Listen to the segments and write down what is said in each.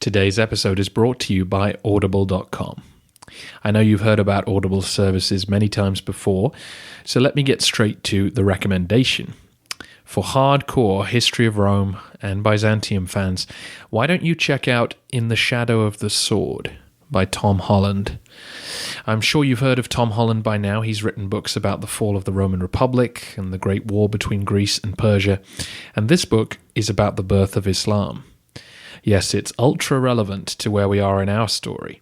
Today's episode is brought to you by Audible.com. I know you've heard about Audible services many times before, so let me get straight to the recommendation. For hardcore History of Rome and Byzantium fans, why don't you check out In the Shadow of the Sword by Tom Holland? I'm sure you've heard of Tom Holland by now. He's written books about the fall of the Roman Republic and the Great War between Greece and Persia, and this book is about the birth of Islam. Yes, it's ultra relevant to where we are in our story,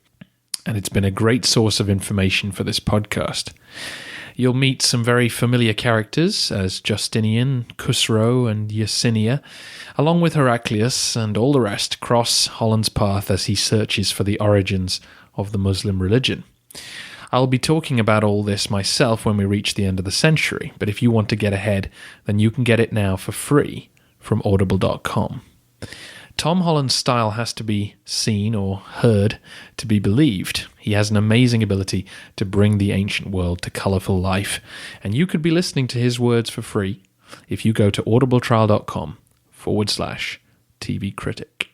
and it's been a great source of information for this podcast. You'll meet some very familiar characters as Justinian, Khusro, and Yersinia, along with Heraclius and all the rest cross Holland's path as he searches for the origins of the Muslim religion. I'll be talking about all this myself when we reach the end of the century, but if you want to get ahead, then you can get it now for free from Audible.com. Tom Holland's style has to be seen or heard to be believed. He has an amazing ability to bring the ancient world to colourful life, and you could be listening to his words for free if you go to audibletrial.com/TV Critic.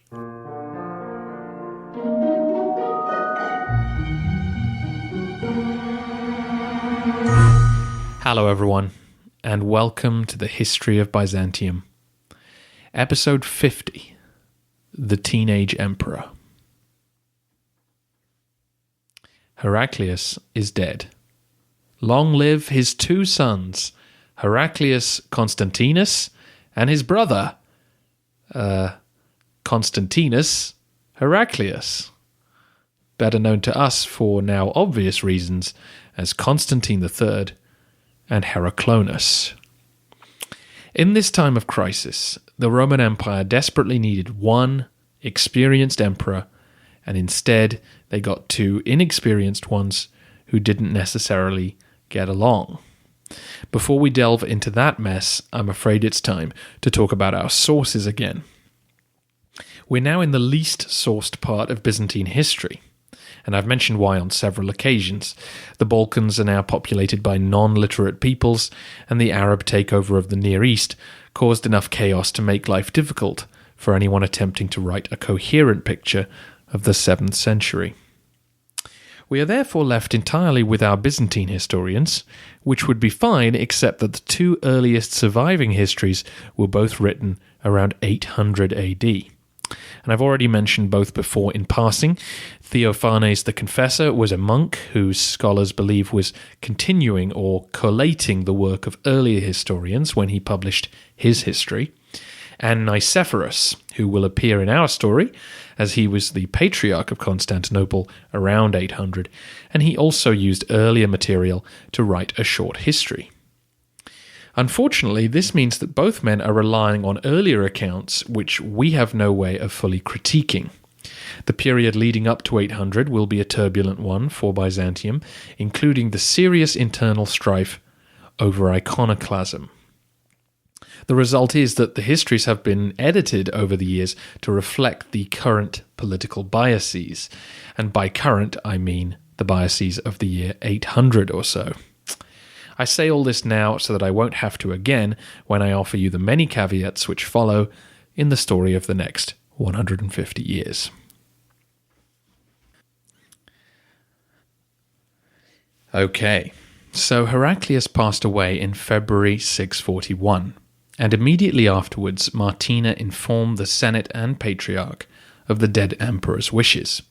Hello everyone, and welcome to the History of Byzantium. Episode 50. The Teenage Emperor. Heraclius is dead. Long live his two sons, Heraclius Constantinus and his brother, Constantinus Heraclius, better known to us for now obvious reasons as Constantine III and Heraclius. In this time of crisis, the Roman Empire desperately needed one experienced emperor, and instead they got two inexperienced ones who didn't necessarily get along. Before we delve into that mess, I'm afraid it's time to talk about our sources again. We're now in the least sourced part of Byzantine history, and I've mentioned why on several occasions. The Balkans are now populated by non-literate peoples, and the Arab takeover of the Near East caused enough chaos to make life difficult for anyone attempting to write a coherent picture of the 7th century. We are therefore left entirely with our Byzantine historians, which would be fine except that the two earliest surviving histories were both written around 800 AD. And I've already mentioned both before in passing. Theophanes the Confessor was a monk whose scholars believe was continuing or collating the work of earlier historians when he published his history, and Nicephorus, who will appear in our story, as he was the Patriarch of Constantinople around 800, and he also used earlier material to write a short history. Unfortunately, this means that both men are relying on earlier accounts which we have no way of fully critiquing. The period leading up to 800 will be a turbulent one for Byzantium, including the serious internal strife over iconoclasm. The result is that the histories have been edited over the years to reflect the current political biases, and by current I mean the biases of the year 800 or so. I say all this now so that I won't have to again when I offer you the many caveats which follow in the story of the next 150 years. Okay, so Heraclius passed away in February 641, and immediately afterwards Martina informed the Senate and Patriarch of the dead emperor's wishes.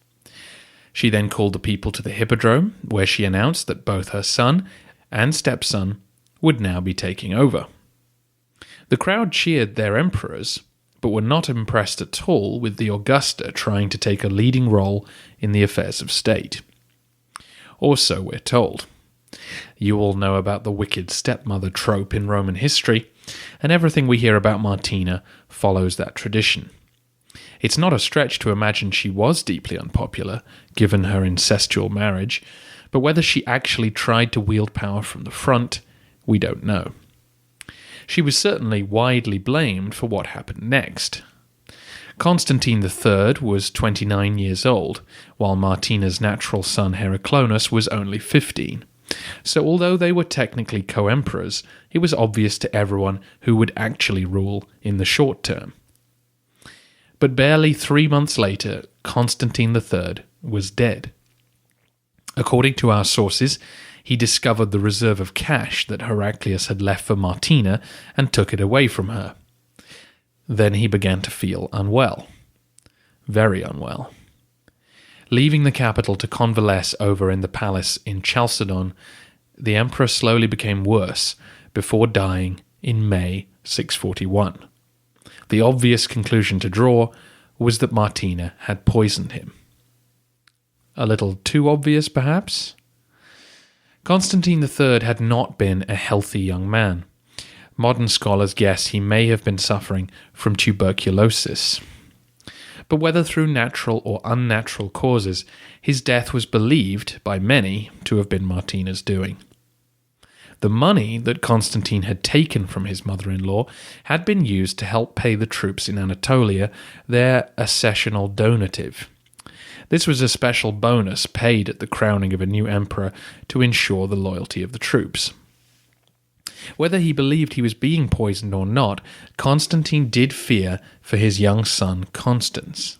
She then called the people to the Hippodrome, where she announced that both her son and stepson would now be taking over. The crowd cheered their emperors, but were not impressed at all with the Augusta trying to take a leading role in the affairs of state. Also, we're told, you all know about the wicked stepmother trope in Roman history, and everything we hear about Martina follows that tradition. It's not a stretch to imagine she was deeply unpopular, given her incestual marriage, but whether she actually tried to wield power from the front, we don't know. She was certainly widely blamed for what happened next. Constantine III was 29 years old, while Martina's natural son Heraclius was only 15. So although they were technically co-emperors, it was obvious to everyone who would actually rule in the short term. But barely 3 months later, Constantine III was dead. According to our sources, he discovered the reserve of cash that Heraclius had left for Martina and took it away from her. Then he began to feel unwell. Very unwell. Leaving the capital to convalesce over in the palace in Chalcedon, the emperor slowly became worse before dying in May 641. The obvious conclusion to draw was that Martina had poisoned him. A little too obvious, perhaps? Constantine III had not been a healthy young man. Modern scholars guess he may have been suffering from tuberculosis. But whether through natural or unnatural causes, his death was believed by many to have been Martina's doing. The money that Constantine had taken from his mother-in-law had been used to help pay the troops in Anatolia their accessional donative. This was a special bonus paid at the crowning of a new emperor to ensure the loyalty of the troops. Whether he believed he was being poisoned or not, Constantine did fear for his young son Constans.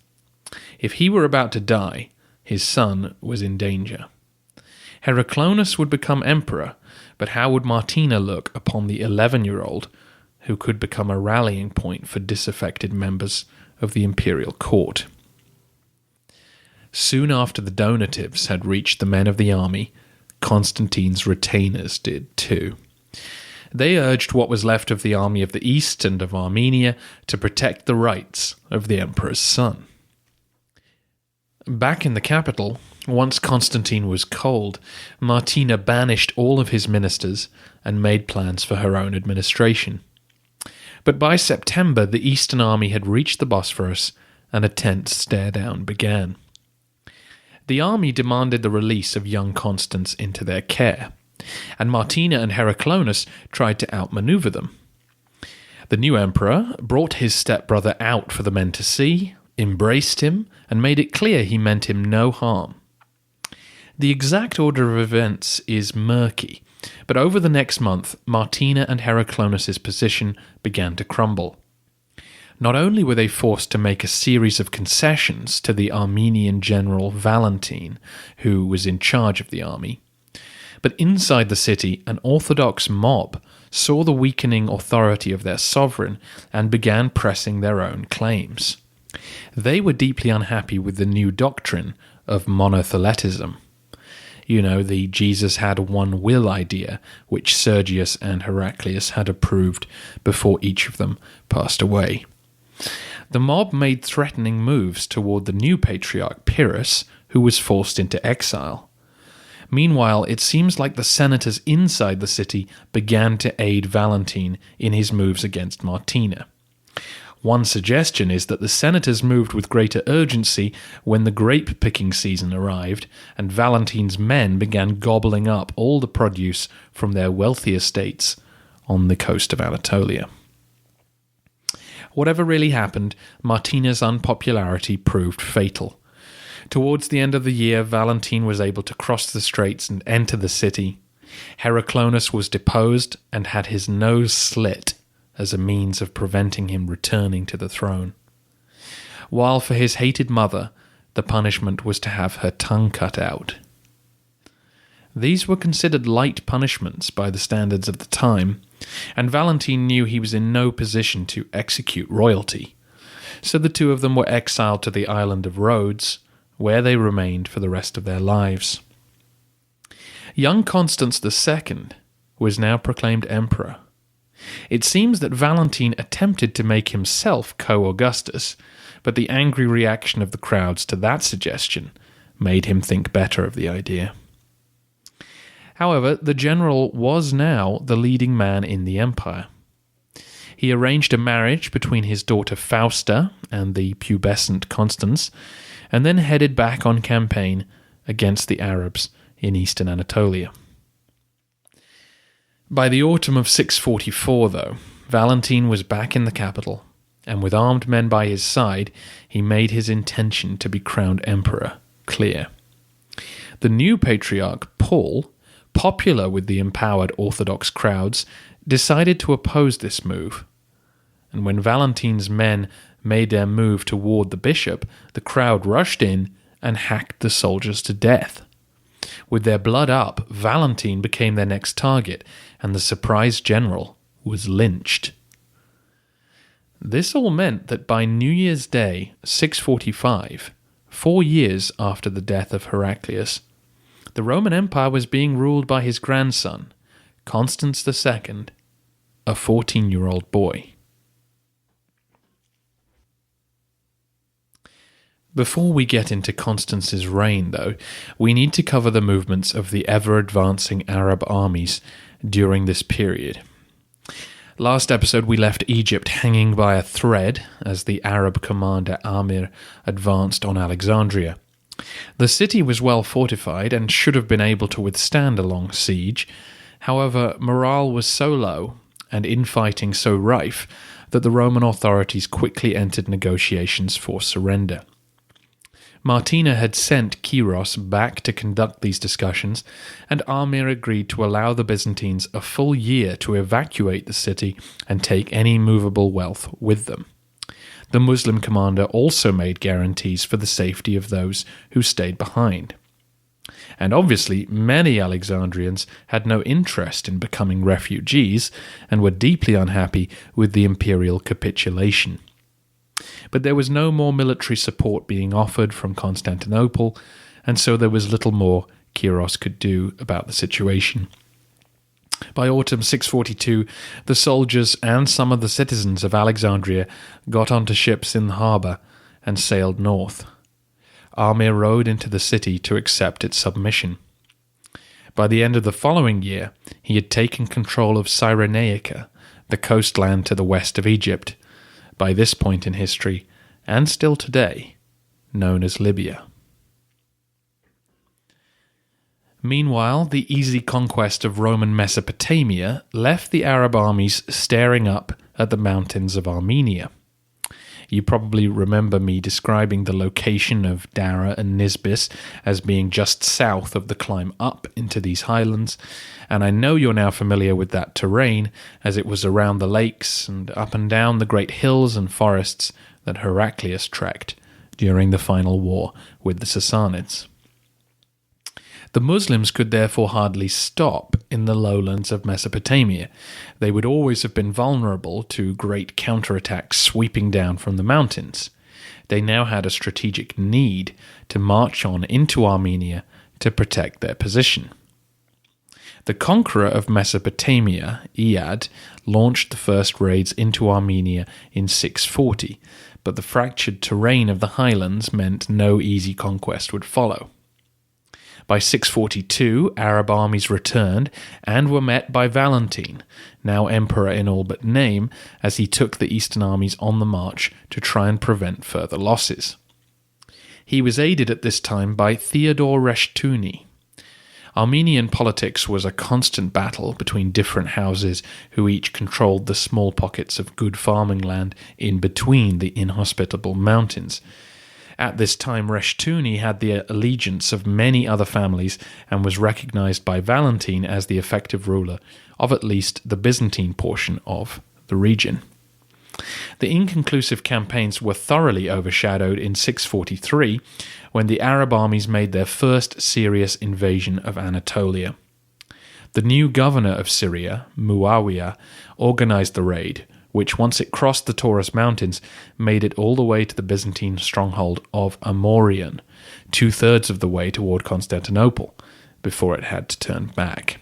If he were about to die, his son was in danger. Heraclius would become emperor, but how would Martina look upon the 11-year-old who could become a rallying point for disaffected members of the imperial court? Soon after the donatives had reached the men of the army, Constantine's retainers did too. They urged what was left of the army of the East and of Armenia to protect the rights of the emperor's son. Back in the capital, once Constantine was cold, Martina banished all of his ministers and made plans for her own administration. But by September, the Eastern army had reached the Bosphorus, and a tense stare-down began. The army demanded the release of young Constans into their care, and Martina and Heraclius tried to outmaneuver them. The new emperor brought his stepbrother out for the men to see, embraced him, and made it clear he meant him no harm. The exact order of events is murky, but over the next month, Martina and Heraclius' position began to crumble. Not only were they forced to make a series of concessions to the Armenian general Valentine, who was in charge of the army, but inside the city, an Orthodox mob saw the weakening authority of their sovereign and began pressing their own claims. They were deeply unhappy with the new doctrine of monotheletism. You know, the Jesus had one will idea, which Sergius and Heraclius had approved before each of them passed away. The mob made threatening moves toward the new patriarch Pyrrhus, who was forced into exile. Meanwhile, it seems like the senators inside the city began to aid Valentine in his moves against Martina. One suggestion is that the senators moved with greater urgency when the grape-picking season arrived, and Valentine's men began gobbling up all the produce from their wealthy estates on the coast of Anatolia. Whatever really happened, Martina's unpopularity proved fatal. Towards the end of the year, Valentine was able to cross the straits and enter the city. Heraclius was deposed and had his nose slit as a means of preventing him returning to the throne. While for his hated mother, the punishment was to have her tongue cut out. These were considered light punishments by the standards of the time, and Valentine knew he was in no position to execute royalty, so the two of them were exiled to the island of Rhodes, where they remained for the rest of their lives. Young Constans II was now proclaimed emperor. It seems that Valentine attempted to make himself co-Augustus, but the angry reaction of the crowds to that suggestion made him think better of the idea. However, the general was now the leading man in the empire. He arranged a marriage between his daughter Fausta and the pubescent Constans, and then headed back on campaign against the Arabs in eastern Anatolia. By the autumn of 644, though, Valentine was back in the capital, and with armed men by his side, he made his intention to be crowned emperor clear. The new patriarch, Paul, popular with the empowered Orthodox crowds, decided to oppose this move. and when Valentine's men made their move toward the bishop, the crowd rushed in and hacked the soldiers to death. With their blood up, Valentine became their next target, and the surprised general was lynched. This all meant that by New Year's Day, 645, 4 years after the death of Heraclius, the Roman Empire was being ruled by his grandson, Constans II, a 14-year-old boy. Before we get into Constance's reign, though, we need to cover the movements of the ever-advancing Arab armies during this period. Last episode, we left Egypt hanging by a thread as the Arab commander Amir advanced on Alexandria. The city was well fortified and should have been able to withstand a long siege. However, morale was so low and infighting so rife that the Roman authorities quickly entered negotiations for surrender. Martina had sent Kyros back to conduct these discussions, and Amir agreed to allow the Byzantines a full year to evacuate the city and take any movable wealth with them. The Muslim commander also made guarantees for the safety of those who stayed behind. And obviously, many Alexandrians had no interest in becoming refugees and were deeply unhappy with the imperial capitulation. But there was no more military support being offered from Constantinople, and so there was little more Kyros could do about the situation. By autumn 642, the soldiers and some of the citizens of Alexandria got onto ships in the harbour and sailed north. Amir rode into the city to accept its submission. By the end of the following year, he had taken control of Cyrenaica, the coastland to the west of Egypt, by this point in history, and still today, known as Libya. Meanwhile, the easy conquest of Roman Mesopotamia left the Arab armies staring up at the mountains of Armenia. You probably remember me describing the location of Dara and Nisbis as being just south of the climb up into these highlands, and I know you're now familiar with that terrain, as it was around the lakes and up and down the great hills and forests that Heraclius trekked during the final war with the Sassanids. The Muslims could therefore hardly stop in the lowlands of Mesopotamia. They would always have been vulnerable to great counterattacks sweeping down from the mountains. They now had a strategic need to march on into Armenia to protect their position. The conqueror of Mesopotamia, Iyad, launched the first raids into Armenia in 640, but the fractured terrain of the highlands meant no easy conquest would follow. By 642, Arab armies returned and were met by Valentine, now emperor in all but name, as he took the eastern armies on the march to try and prevent further losses. He was aided at this time by Theodore Reshtuni. Armenian politics was a constant battle between different houses who each controlled the small pockets of good farming land in between the inhospitable mountains. At this time, Reshtuni had the allegiance of many other families and was recognized by Valentine as the effective ruler of at least the Byzantine portion of the region. The inconclusive campaigns were thoroughly overshadowed in 643 when the Arab armies made their first serious invasion of Anatolia. The new governor of Syria, Muawiyah, organized the raid, which once it crossed the Taurus Mountains, made it all the way to the Byzantine stronghold of Amorion, 2/3 of the way toward Constantinople, before it had to turn back.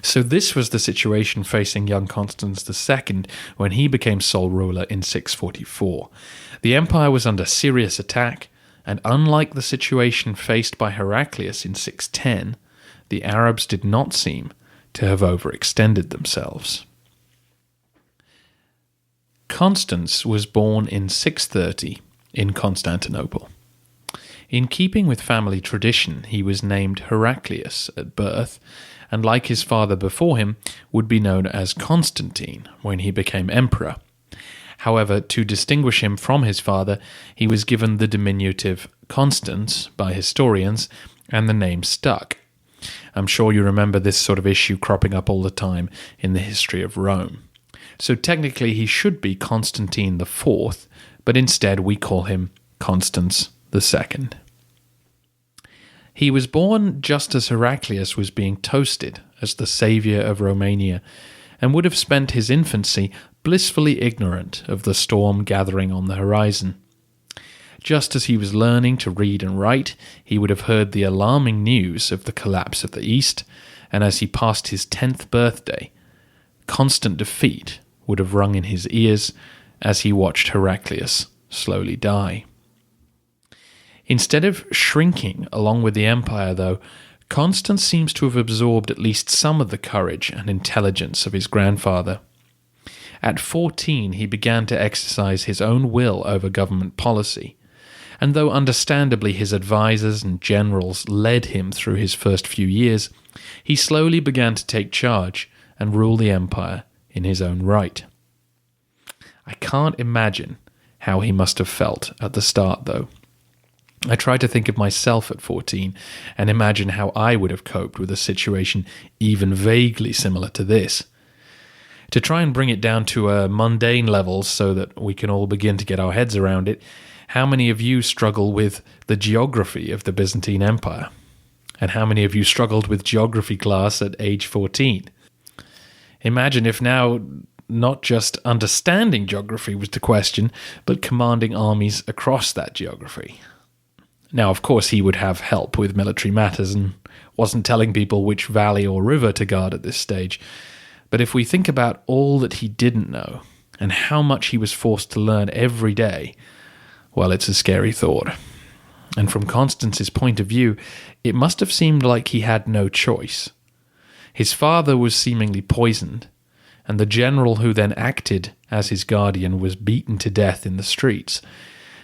So this was the situation facing young Constans II when he became sole ruler in 644. The empire was under serious attack, and unlike the situation faced by Heraclius in 610, the Arabs did not seem to have overextended themselves. Constans was born in 630 in Constantinople. In keeping with family tradition, he was named Heraclius at birth, and like his father before him, would be known as Constantine when he became emperor. However, to distinguish him from his father, he was given the diminutive Constans by historians, and the name stuck. I'm sure you remember this sort of issue cropping up all the time in the history of Rome. So technically he should be Constantine IV, but instead we call him Constans II. He was born just as Heraclius was being toasted as the saviour of Romania, and would have spent his infancy blissfully ignorant of the storm gathering on the horizon. Just as he was learning to read and write, he would have heard the alarming news of the collapse of the East, and as he passed his 10th birthday, constant defeat would have rung in his ears as he watched Heraclius slowly die. Instead of shrinking along with the empire, though, Constans seems to have absorbed at least some of the courage and intelligence of his grandfather. At 14, he began to exercise his own will over government policy, and though understandably his advisors and generals led him through his first few years, he slowly began to take charge and rule the empire in his own right. I can't imagine how he must have felt at the start, though. I try to think of myself at 14 and imagine how I would have coped with a situation even vaguely similar to this. To try and bring it down to a mundane level so that we can all begin to get our heads around it, how many of you struggle with the geography of the Byzantine Empire? And how many of you struggled with geography class at age 14? Imagine if now not just understanding geography was the question, but commanding armies across that geography. Now, of course, he would have help with military matters and wasn't telling people which valley or river to guard at this stage. But if we think about all that he didn't know and how much he was forced to learn every day, well, it's a scary thought. And from Constance's point of view, it must have seemed like he had no choice. His father was seemingly poisoned, and the general who then acted as his guardian was beaten to death in the streets.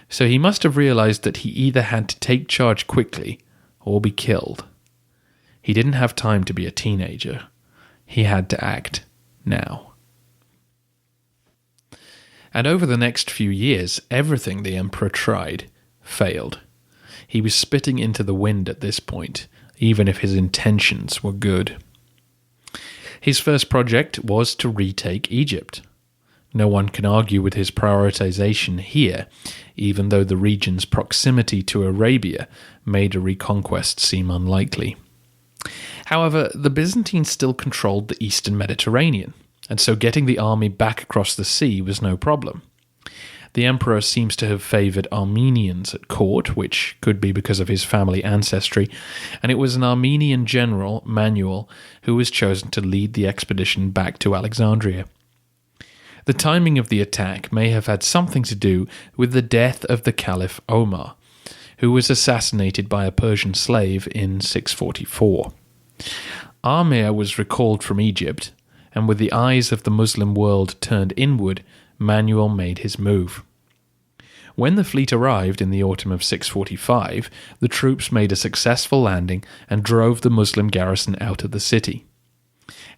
So he must have realized that he either had to take charge quickly or be killed. He didn't have time to be a teenager. He had to act now. And over the next few years, everything the emperor tried failed. He was spitting into the wind at this point, even if his intentions were good. His first project was to retake Egypt. No one can argue with his prioritization here, even though the region's proximity to Arabia made a reconquest seem unlikely. However, the Byzantines still controlled the eastern Mediterranean, and so getting the army back across the sea was no problem. The emperor seems to have favoured Armenians at court, which could be because of his family ancestry, and it was an Armenian general, Manuel, who was chosen to lead the expedition back to Alexandria. The timing of the attack may have had something to do with the death of the Caliph Omar, who was assassinated by a Persian slave in 644. Armenia was recalled from Egypt, and with the eyes of the Muslim world turned inward, Manuel made his move. When the fleet arrived in the autumn of 645, the troops made a successful landing and drove the Muslim garrison out of the city.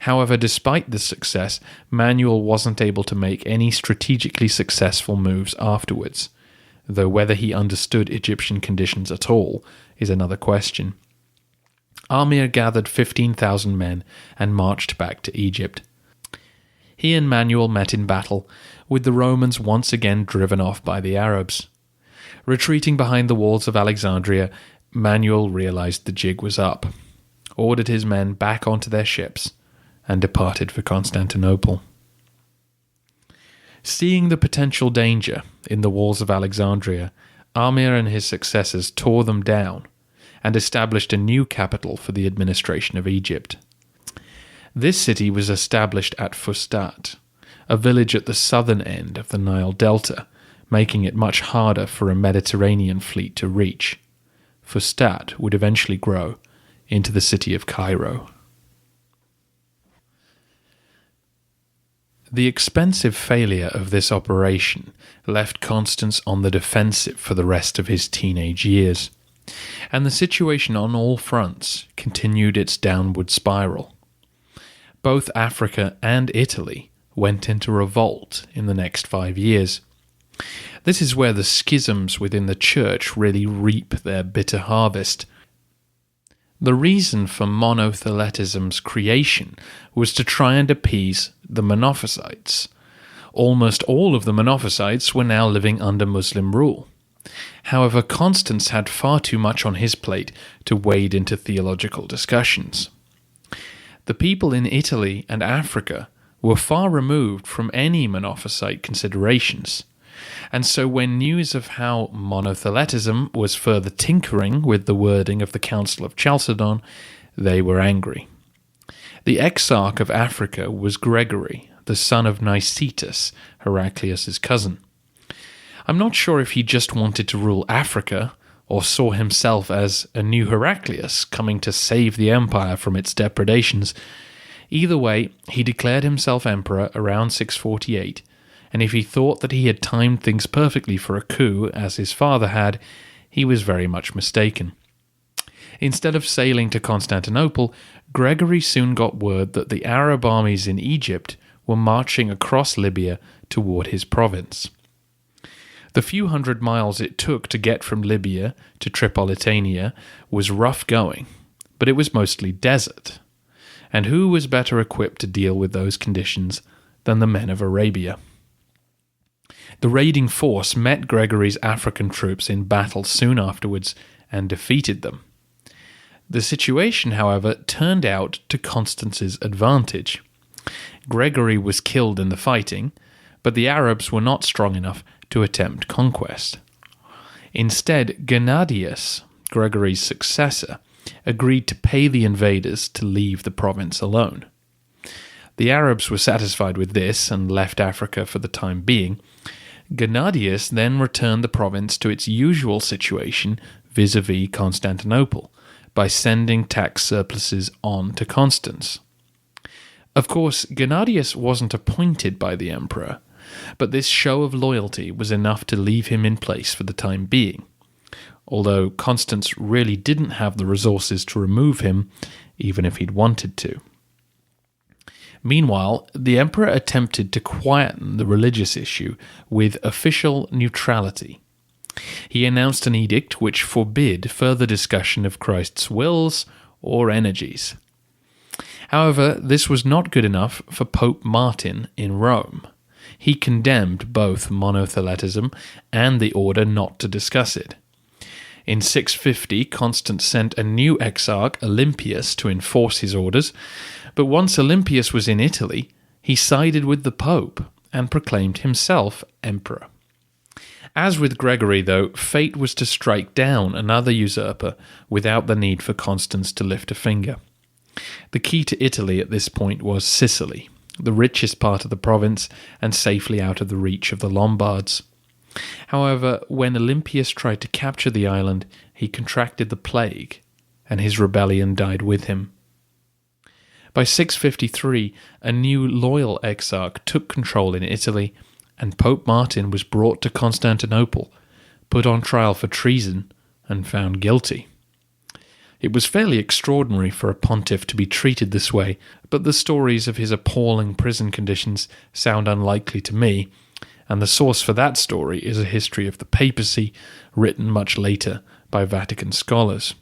However, despite this success, Manuel wasn't able to make any strategically successful moves afterwards, though whether he understood Egyptian conditions at all is another question. Armenia gathered 15,000 men and marched back to Egypt. He and Manuel met in battle, with the Romans once again driven off by the Arabs. Retreating behind the walls of Alexandria, Manuel realized the jig was up, ordered his men back onto their ships, and departed for Constantinople. Seeing the potential danger in the walls of Alexandria, Amir and his successors tore them down and established a new capital for the administration of Egypt. This city was established at Fustat, a village at the southern end of the Nile Delta, making it much harder for a Mediterranean fleet to reach. Fustat would eventually grow into the city of Cairo. The expensive failure of this operation left Constans on the defensive for the rest of his teenage years, and the situation on all fronts continued its downward spiral. Both Africa and Italy went into revolt in the next 5 years. This is where the schisms within the church really reap their bitter harvest. The reason for monotheletism's creation was to try and appease the Monophysites, Almost all of the Monophysites were now living under Muslim rule. However, Constans had far too much on his plate to wade into theological discussions. The people in Italy and Africa were far removed from any Monophysite considerations, and so when news of how monotheletism was further tinkering with the wording of the Council of Chalcedon, they were angry. The exarch of Africa was Gregory, the son of Nicetas, Heraclius' cousin. I'm not sure if he just wanted to rule Africa, or saw himself as a new Heraclius coming to save the empire from its depredations. Either way, he declared himself emperor around 648, and if he thought that he had timed things perfectly for a coup, as his father had, he was very much mistaken. Instead of sailing to Constantinople, Gregory soon got word that the Arab armies in Egypt were marching across Libya toward his province. The few hundred miles it took to get from Libya to Tripolitania was rough going, but it was mostly desert. And who was better equipped to deal with those conditions than the men of Arabia? The raiding force met Gregory's African troops in battle soon afterwards and defeated them. The situation, however, turned out to Constance's advantage. Gregory was killed in the fighting, but the Arabs were not strong enough to attempt conquest. Instead, Gennadius, Gregory's successor, agreed to pay the invaders to leave the province alone. The Arabs were satisfied with this and left Africa for the time being. Gennadius then returned the province to its usual situation vis-à-vis Constantinople by sending tax surpluses on to Constans. Of course, Gennadius wasn't appointed by the emperor, but this show of loyalty was enough to leave him in place for the time being, although Constans really didn't have the resources to remove him, even if he'd wanted to. Meanwhile, the emperor attempted to quieten the religious issue with official neutrality. He announced an edict which forbid further discussion of Christ's wills or energies. However, this was not good enough for Pope Martin in Rome. He condemned both monotheletism and the order not to discuss it. In 650, Constans sent a new exarch, Olympius, to enforce his orders, but once Olympius was in Italy, he sided with the Pope and proclaimed himself emperor. As with Gregory, though, fate was to strike down another usurper without the need for Constans to lift a finger. The key to Italy at this point was Sicily, the richest part of the province and safely out of the reach of the Lombards. However, when Olympius tried to capture the island, he contracted the plague, and his rebellion died with him. By 653, a new loyal exarch took control in Italy, and Pope Martin was brought to Constantinople, put on trial for treason, and found guilty. It was fairly extraordinary for a pontiff to be treated this way, but the stories of his appalling prison conditions sound unlikely to me, and the source for that story is a history of the papacy, written much later by Vatican scholars.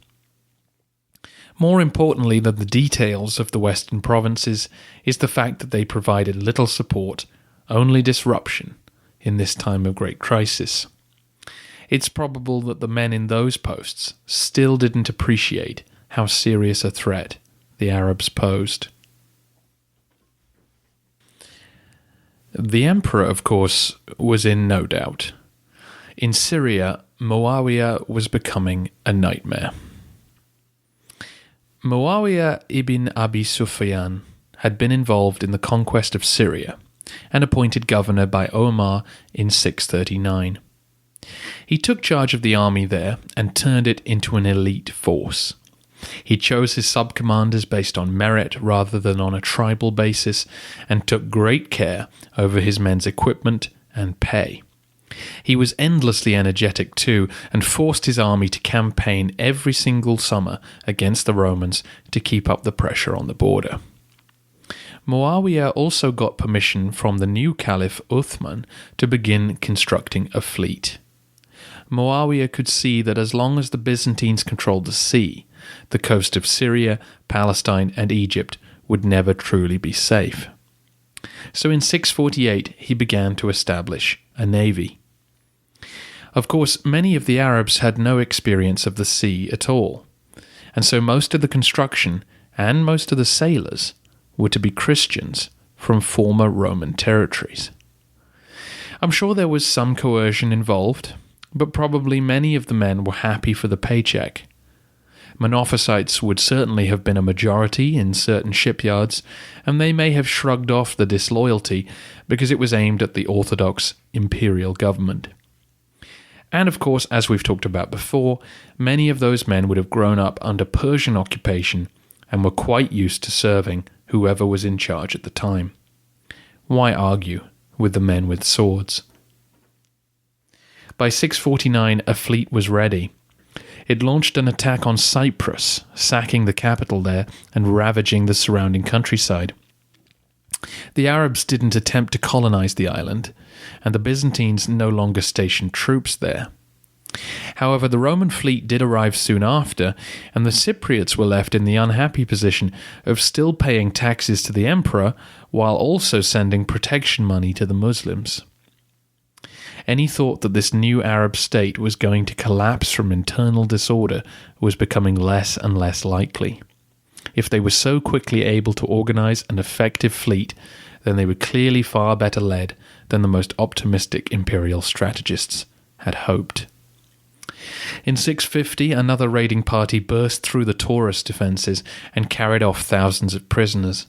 More importantly than the details of the western provinces is the fact that they provided little support, only disruption, in this time of great crisis. It's probable that the men in those posts still didn't appreciate how serious a threat the Arabs posed. The emperor, of course, was in no doubt. In Syria, Muawiyah was becoming a nightmare. Muawiyah ibn Abi Sufyan had been involved in the conquest of Syria and appointed governor by Omar in 639. He took charge of the army there and turned it into an elite force. He chose his sub-commanders based on merit rather than on a tribal basis and took great care over his men's equipment and pay. He was endlessly energetic too and forced his army to campaign every single summer against the Romans to keep up the pressure on the border. Muawiyah also got permission from the new Caliph Uthman to begin constructing a fleet. Muawiyah could see that as long as the Byzantines controlled the sea, the coast of Syria, Palestine, and Egypt would never truly be safe. So in 648 he began to establish a navy. Of course, many of the Arabs had no experience of the sea at all, and so most of the construction and most of the sailors were to be Christians from former Roman territories. I'm sure there was some coercion involved, but probably many of the men were happy for the paycheck. Monophysites would certainly have been a majority in certain shipyards, and they may have shrugged off the disloyalty because it was aimed at the orthodox imperial government. And of course, as we've talked about before, many of those men would have grown up under Persian occupation and were quite used to serving whoever was in charge at the time. Why argue with the men with swords? By 649, a fleet was ready. It launched an attack on Cyprus, sacking the capital there and ravaging the surrounding countryside. The Arabs didn't attempt to colonize the island, and the Byzantines no longer stationed troops there. However, the Roman fleet did arrive soon after, and the Cypriots were left in the unhappy position of still paying taxes to the emperor while also sending protection money to the Muslims. Any thought that this new Arab state was going to collapse from internal disorder was becoming less and less likely. If they were so quickly able to organize an effective fleet, then they were clearly far better led than the most optimistic imperial strategists had hoped. In 650, another raiding party burst through the Taurus defences and carried off thousands of prisoners.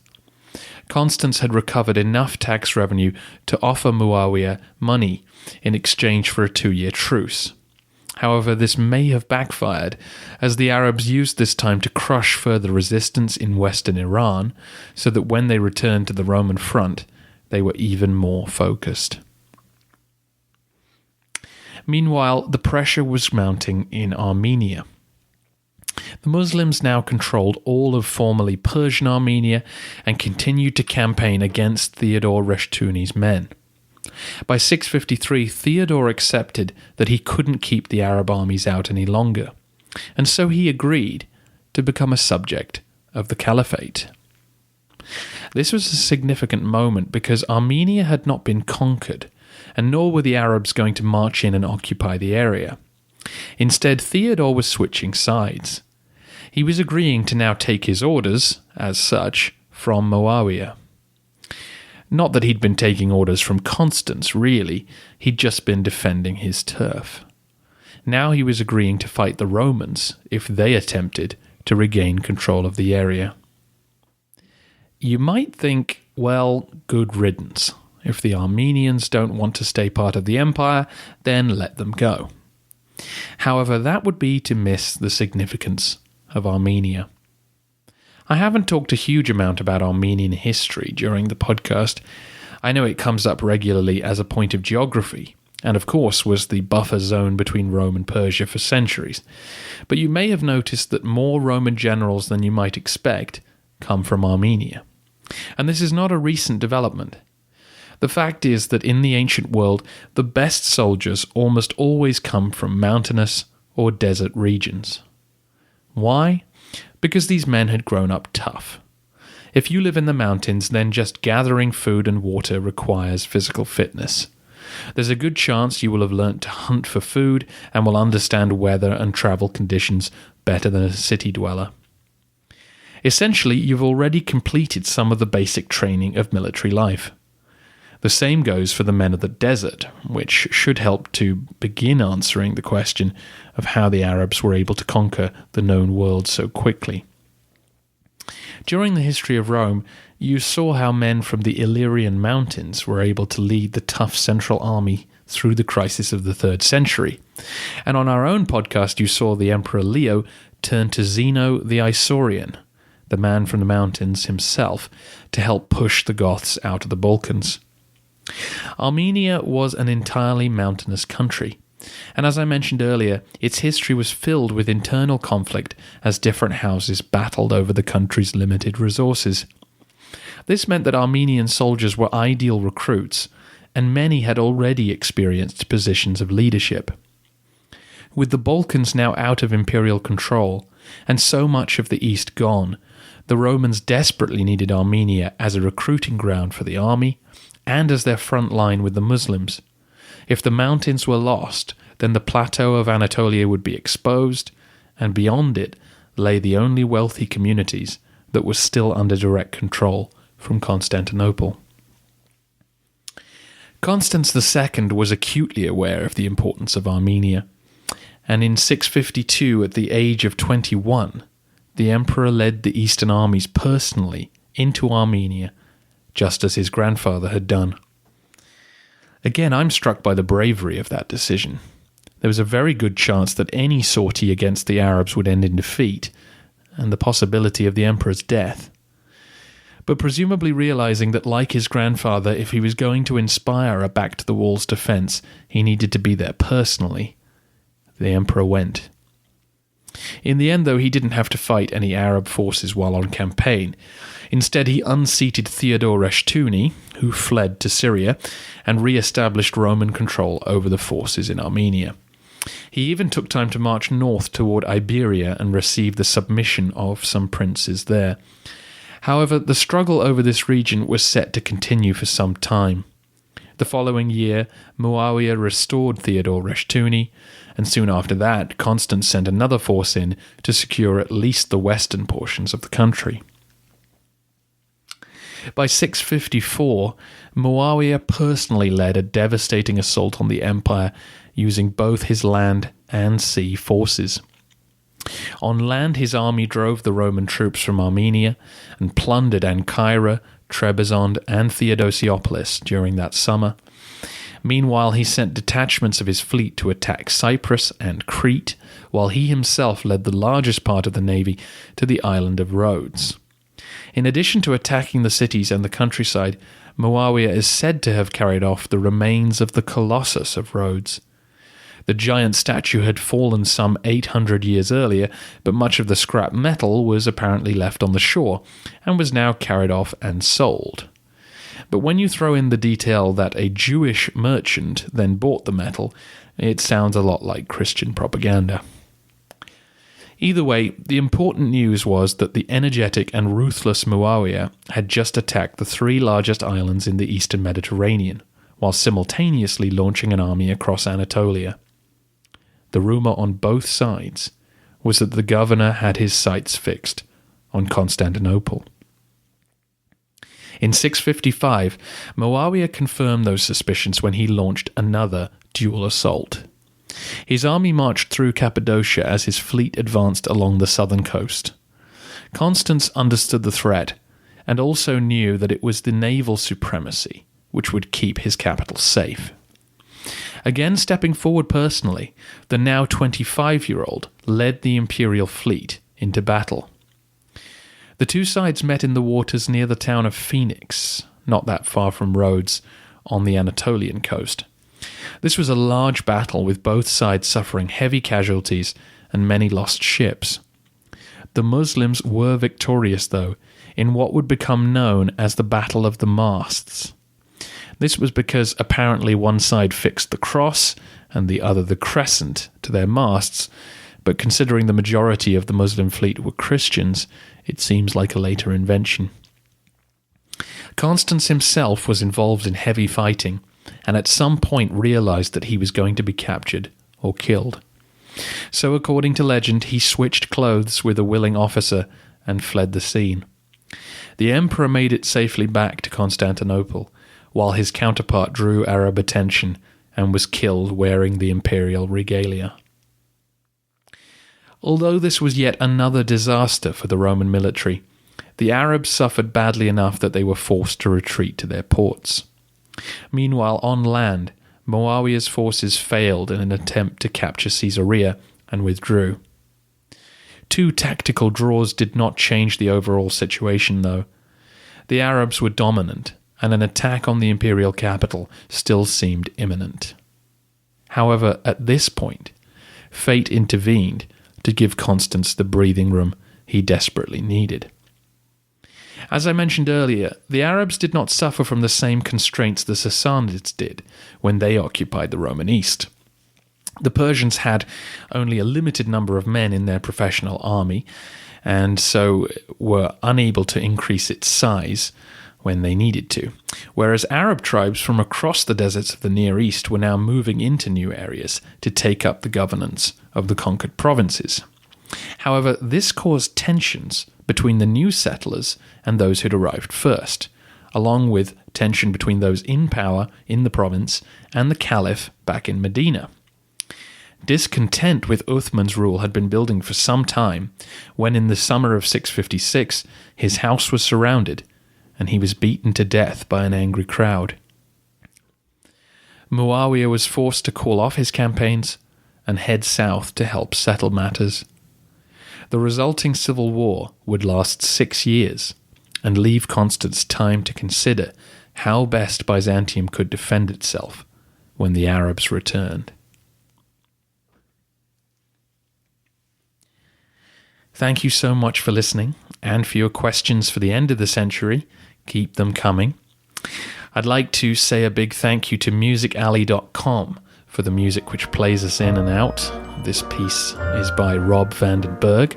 Constans had recovered enough tax revenue to offer Muawiyah money in exchange for a 2-year truce. However, this may have backfired, as the Arabs used this time to crush further resistance in western Iran, so that when they returned to the Roman front, they were even more focused. Meanwhile, the pressure was mounting in Armenia. The Muslims now controlled all of formerly Persian Armenia and continued to campaign against Theodore Rushtuni's men. By 653, Theodore accepted that he couldn't keep the Arab armies out any longer, and so he agreed to become a subject of the Caliphate. This was a significant moment because Armenia had not been conquered, and nor were the Arabs going to march in and occupy the area. Instead, Theodore was switching sides. He was agreeing to now take his orders, as such, from Muawiyah. Not that he'd been taking orders from Constans, really, he'd just been defending his turf. Now he was agreeing to fight the Romans if they attempted to regain control of the area. You might think, well, good riddance. If the Armenians don't want to stay part of the empire, then let them go. However, that would be to miss the significance of Armenia. I haven't talked a huge amount about Armenian history during the podcast. I know it comes up regularly as a point of geography, and of course was the buffer zone between Rome and Persia for centuries. But you may have noticed that more Roman generals than you might expect come from Armenia. And this is not a recent development. The fact is that in the ancient world, the best soldiers almost always come from mountainous or desert regions. Why? Because these men had grown up tough. If you live in the mountains, then just gathering food and water requires physical fitness. There's a good chance you will have learnt to hunt for food and will understand weather and travel conditions better than a city dweller. Essentially, you've already completed some of the basic training of military life. The same goes for the men of the desert, which should help to begin answering the question of how the Arabs were able to conquer the known world so quickly. During the history of Rome, you saw how men from the Illyrian mountains were able to lead the tough central army through the crisis of the 3rd century. And on our own podcast, you saw the Emperor Leo turn to Zeno the Isaurian, the man from the mountains himself, to help push the Goths out of the Balkans. Armenia was an entirely mountainous country, and as I mentioned earlier, its history was filled with internal conflict as different houses battled over the country's limited resources. This meant that Armenian soldiers were ideal recruits, and many had already experienced positions of leadership. With the Balkans now out of imperial control, and so much of the east gone, The Romans desperately needed Armenia as a recruiting ground for the army and as their front line with the Muslims. If the mountains were lost, then the plateau of Anatolia would be exposed, and beyond it lay the only wealthy communities that were still under direct control from Constantinople. Constans II was acutely aware of the importance of Armenia, and in 652, at the age of 21, the emperor led the eastern armies personally into Armenia, just as his grandfather had done. Again, I'm struck by the bravery of that decision. There was a very good chance that any sortie against the Arabs would end in defeat, and the possibility of the emperor's death. But presumably realizing that, like his grandfather, if he was going to inspire a back-to-the-walls defense, he needed to be there personally, the emperor went. In the end, though, he didn't have to fight any Arab forces while on campaign. Instead, he unseated Theodore Reshtuni, who fled to Syria, and re-established Roman control over the forces in Armenia. He even took time to march north toward Iberia and receive the submission of some princes there. However, the struggle over this region was set to continue for some time. The following year, Muawiyah restored Theodore Reshtuni, and soon after that, Constans sent another force in to secure at least the western portions of the country. By 654, Muawiyah personally led a devastating assault on the empire, using both his land and sea forces. On land, his army drove the Roman troops from Armenia and plundered Ancyra, Trebizond, and Theodosiopolis during that summer. Meanwhile, he sent detachments of his fleet to attack Cyprus and Crete, while he himself led the largest part of the navy to the island of Rhodes. In addition to attacking the cities and the countryside, Muawiyah is said to have carried off the remains of the Colossus of Rhodes. The giant statue had fallen some 800 years earlier, but much of the scrap metal was apparently left on the shore and was now carried off and sold. But when you throw in the detail that a Jewish merchant then bought the metal, it sounds a lot like Christian propaganda. Either way, the important news was that the energetic and ruthless Muawiyah had just attacked the three largest islands in the eastern Mediterranean, while simultaneously launching an army across Anatolia. The rumour on both sides was that the governor had his sights fixed on Constantinople. In 655, Muawiyah confirmed those suspicions when he launched another dual assault. His army marched through Cappadocia as his fleet advanced along the southern coast. Constans understood the threat and also knew that it was the naval supremacy which would keep his capital safe. Again stepping forward personally, the now 25-year-old led the imperial fleet into battle. The two sides met in the waters near the town of Phoenix, not that far from Rhodes, on the Anatolian coast. This was a large battle with both sides suffering heavy casualties and many lost ships. The Muslims were victorious, though, in what would become known as the Battle of the Masts. This was because apparently one side fixed the cross and the other the crescent to their masts, but considering the majority of the Muslim fleet were Christians, it seems like a later invention. Constans himself was involved in heavy fighting, and at some point realized that he was going to be captured or killed. So according to legend, he switched clothes with a willing officer and fled the scene. The emperor made it safely back to Constantinople, while his counterpart drew Arab attention and was killed wearing the imperial regalia. Although this was yet another disaster for the Roman military, the Arabs suffered badly enough that they were forced to retreat to their ports. Meanwhile, on land, Muawiyah's forces failed in an attempt to capture Caesarea and withdrew. Two tactical draws did not change the overall situation, though. The Arabs were dominant, and an attack on the imperial capital still seemed imminent. However, at this point, fate intervened to give Constans the breathing room he desperately needed. As I mentioned earlier, the Arabs did not suffer from the same constraints the Sassanids did when they occupied the Roman East. The Persians had only a limited number of men in their professional army, and so were unable to increase its size when they needed to, whereas Arab tribes from across the deserts of the Near East were now moving into new areas to take up the governance of the conquered provinces. However, this caused tensions between the new settlers and those who'd arrived first, along with tension between those in power in the province and the caliph back in Medina. Discontent with Uthman's rule had been building for some time when in the summer of 656 his house was surrounded and he was beaten to death by an angry crowd. Muawiyah was forced to call off his campaigns and head south to help settle matters. The resulting civil war would last 6 years and leave Constans time to consider how best Byzantium could defend itself when the Arabs returned. Thank you so much for listening and for your questions for the end of the century. Keep them coming. I'd like to say a big thank you to musicalley.com for the music which plays us in and out. This piece is by Rob Vandenberg.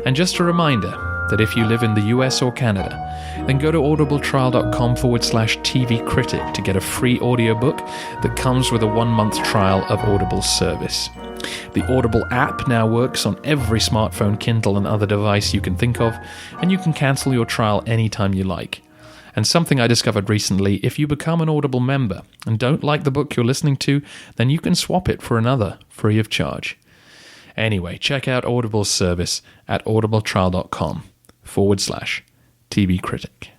And just a reminder that if you live in the US or Canada, then go to audibletrial.com/TV Critic to get a free audiobook that comes with a 1-month trial of Audible's service. The Audible app now works on every smartphone, Kindle, and other device you can think of, and you can cancel your trial anytime you like. And something I discovered recently, if you become an Audible member and don't like the book you're listening to, then you can swap it for another, free of charge. Anyway, check out Audible's service at audibletrial.com/TV Critic.